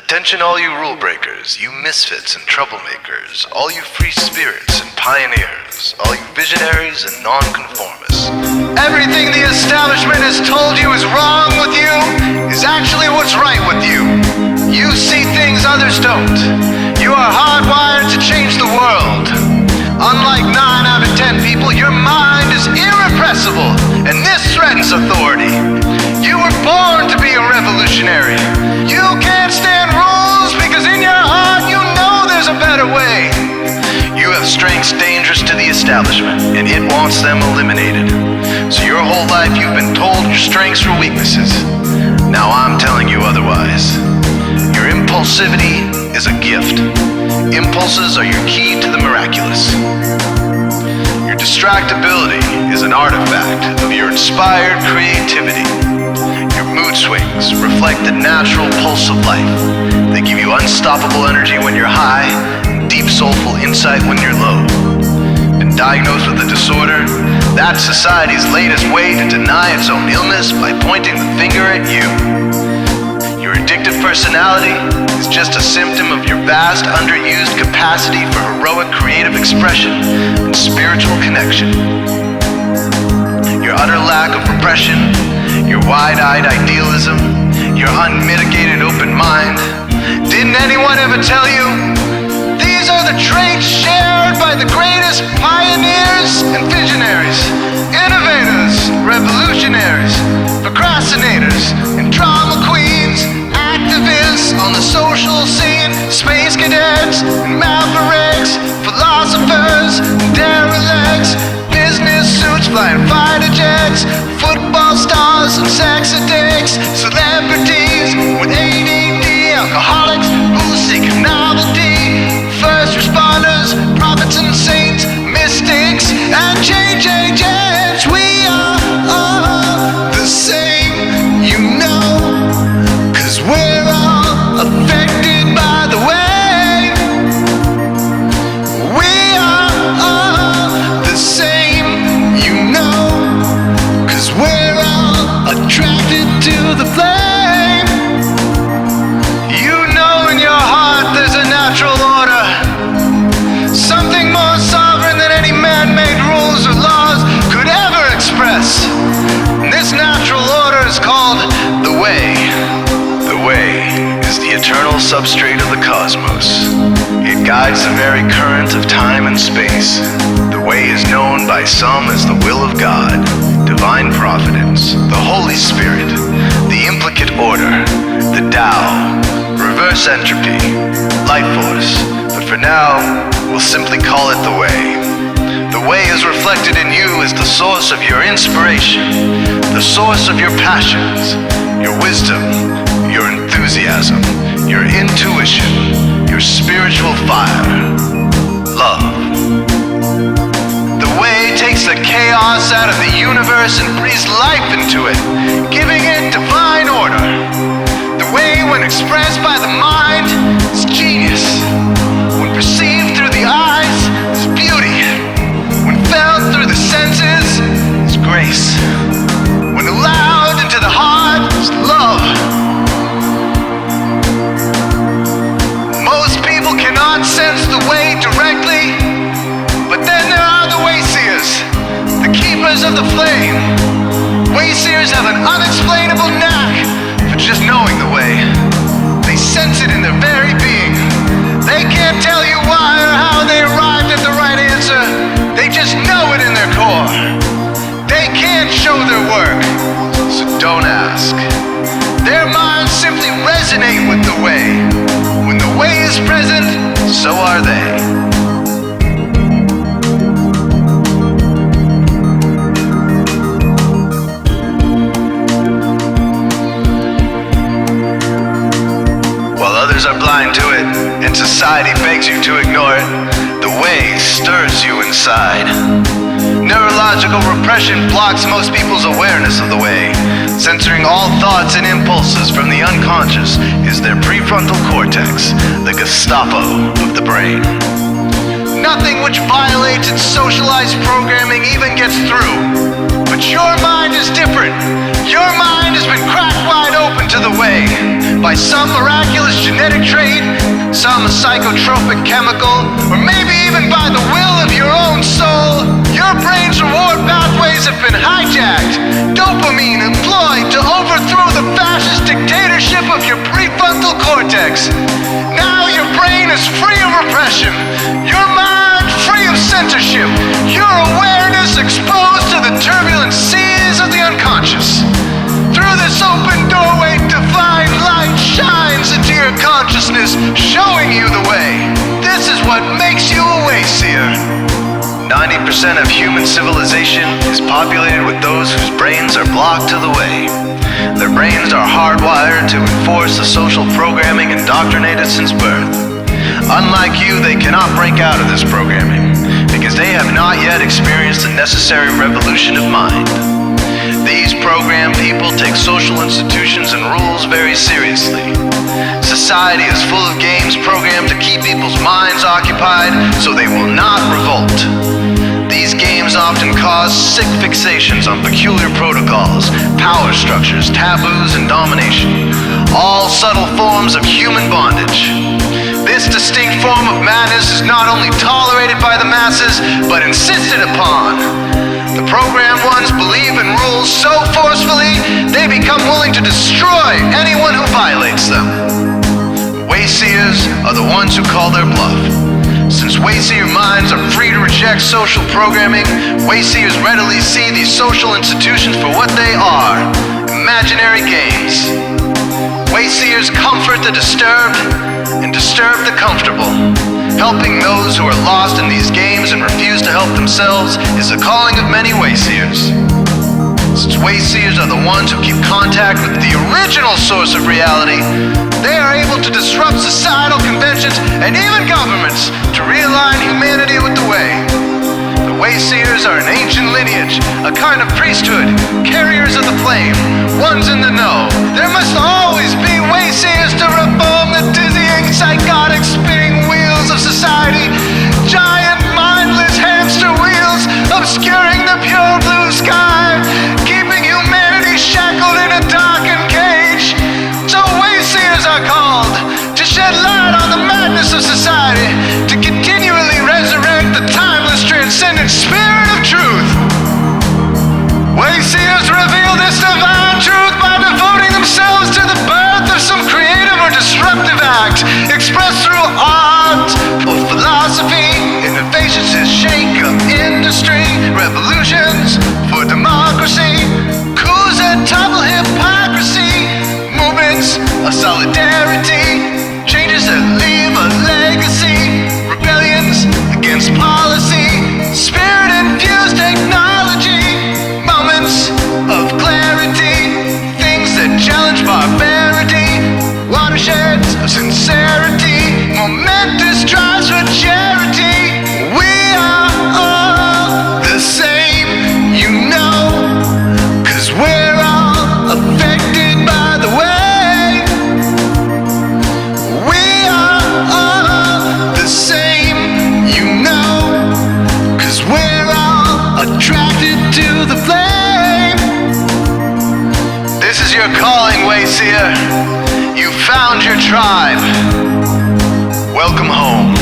Attention all you rule breakers, you misfits and troublemakers, all you free spirits and pioneers, all you visionaries and nonconformists. Everything the establishment has told you is wrong with you is actually what's right with you. You see things others don't. You are hardwired to change the world. Unlike 9 out of 10 people, your mind is irrepressible, and this threatens authority. You were born to be a revolutionary. You can't stand rules because in your heart you know there's a better way. You have strengths dangerous to the establishment, and it wants them eliminated. So your whole life you've been told your strengths were weaknesses. Now I'm telling you otherwise. Your impulsivity is a gift. Impulses are your key to the miraculous. Your distractibility is an artifact of your inspired creativity. Your mood swings reflect the natural pulse of life. They give you unstoppable energy when you're high, and deep soulful insight when you're low. Been diagnosed with a disorder? That's society's latest way to deny its own illness by pointing the finger at you. Your addictive personality is just a symptom of your vast, underused capacity for heroic creative expression and spiritual connection. Your utter lack of repression, your wide-eyed idealism, your unmitigated open mind. Didn't anyone ever tell you? These are the traits shared by the greatest pioneers and visionaries, innovators, revolutionaries, procrastinators, and drama queens, activists on the social scene, space cadets and mavericks, philosophers and derelicts, business suits flying fighter jets, football stars and sex addicts, celebrities with ADD, alcoholics who seek novelty, first responders, prophets and saints, mystics and change agents. We are all the same, you know, 'cause we're all affected by the way. We are all the same, you know, 'cause we're all attracted to the flame. You know in your heart there's a natural order, something more sovereign than any man-made rules or laws could ever express. And this natural order is called the way. The way is the eternal substrate of the cosmos. It guides the very current of time and space. The way is known by some as the will of God, divine providence, the Holy Spirit, the implicate order, the Tao, reverse entropy, life force. But for now, we'll simply call it the way. The way is reflected in you as the source of your inspiration, the source of your passions, your wisdom, your enthusiasm, your intuition, your spiritual fire, love. The way takes the chaos out of the universe and breathes life into it, giving it divine order. The way, when expressed by the mind, is genius. When perceived through the eyes, is beauty. When felt through the senses, is grace. When allowed into the heart, is love. Most people cannot sense the way directly, but then there are the wayseers, the keepers of the flame. Wayseers have an unexplainable knack for just knowing the way. They sense it in their very being. They can't tell you why or how they arrived at the right answer. They just know it in their core. They can't show their work, so don't ask. Their minds simply resonate with the way. When the way is present, so are they. Others are blind to it, and society begs you to ignore it. The way stirs you inside. Neurological repression blocks most people's awareness of the way. Censoring all thoughts and impulses from the unconscious is their prefrontal cortex, the Gestapo of the brain. Nothing which violates its socialized programming even gets through. But your mind is different. Your mind has been cracked wide open to the way. by some miraculous genetic trait, some psychotropic chemical, or maybe even by the will of your own soul, your brain's reward pathways have been hijacked, dopamine employed to overthrow the fascist dictatorship of your prefrontal cortex. Now your brain is free of repression, your mind free of censorship, your awareness exposed to the turbulent seas of the unconscious. Through this open doorway, divine light shines into your consciousness, showing you the way. This is what makes you a Wayseer. 90% of human civilization is populated with those whose brains are blocked to the way. Their brains are hardwired to enforce the social programming indoctrinated since birth. Unlike you, they cannot break out of this programming, because they have not yet experienced the necessary revolution of mind. These programmed people take social institutions and rules very seriously. Society is full of games programmed to keep people's minds occupied so they will not revolt. These games often cause sick fixations on peculiar protocols, power structures, taboos, and domination, all subtle forms of human bondage. This distinct form of madness is not only tolerated by the masses, but insisted upon. The programmed ones believe in rules so forcefully, they become willing to destroy anyone who violates them. Wayseers are the ones who call their bluff. Since Wayseer minds are free to reject social programming, Wayseers readily see these social institutions for what they are, imaginary games. Wayseers comfort the disturbed and disturb the comfortable. Helping those who are lost in these games and refuse to help themselves is the calling of many Wayseers. Since Wayseers are the ones who keep contact with the original source of reality, they are able to disrupt societal conventions and even governments to realign humanity with the way. The Wayseers are an ancient lineage, a kind of priesthood, carriers of the flame, ones in the know. There must always be Wayseers to reform the dizzying, psychotic, spinning wheels of society, giant, mindless hamster wheels obscuring the pure blue sky, keeping humanity shackled in a darkened cage. So Wayseers are called to shed light on the madness of society, to continually resurrect the timeless, transcendent spirit of truth. Wayseers reveal this divine truth by devoting themselves to the birth of some creative or disruptive act, expressed through art or philosophy, innovations to shake up industry, revolutions for democracy, coups that topple hypocrisy, movements of solidarity, changes that leave a legacy, rebellions against policy, spirit-infused technology, moments of clarity, things that challenge barbarity, watersheds of sincerity, momentous drives for charity. We are all the same, you know, 'cause we're all affected by the way. We are all the same, you know, 'cause we're all attracted to the flame. This is your calling, Wayseer. You found your tribe. Welcome home.